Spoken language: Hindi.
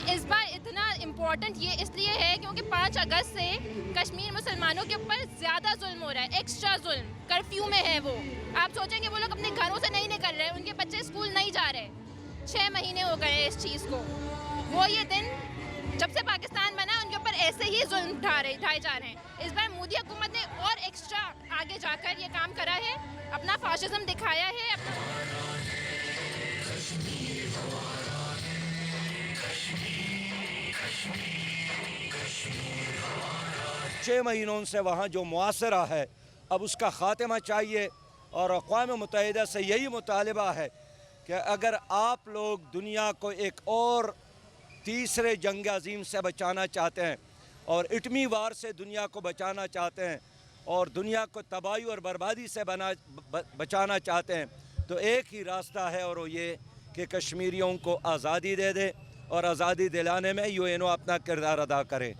इस बार इतना इम्पोर्टेंट ये इसलिए है क्योंकि 5 अगस्त से कश्मीर मुसलमानों के ऊपर ज़्यादा जुल्म हो रहा है, एक्स्ट्रा जुल्म, कर्फ्यू में है वो। आप सोचेंगे वो लोग अपने घरों से नहीं निकल रहे, उनके बच्चे स्कूल नहीं जा रहे, 6 महीने हो गए इस चीज़ को। वो ये दिन जब से पाकिस्तान बना उनके ऊपर ऐसे ही जुल्म ढाए जा रहे हैं। इस बार मोदी हुकूमत ने और एक्स्ट्रा आगे जाकर ये काम करा है, अपना फाशिज्म दिखाया है। 6 महीनों से वहाँ जो मुआसरा है अब उसका ख़ात्मा चाहिए। और अक़वाम मुत्तहिदा से यही मुतालबा है कि अगर आप लोग दुनिया को एक और तीसरे जंग अज़ीम से बचाना चाहते हैं और इटमी वार से दुनिया को बचाना चाहते हैं और दुनिया को तबाही और बर्बादी से बचाना चाहते हैं, तो एक ही रास्ता है और वो ये कि कश्मीरियों को आज़ादी दे दे और आज़ादी दिलाने में यूएनओ अपना किरदार अदा करे।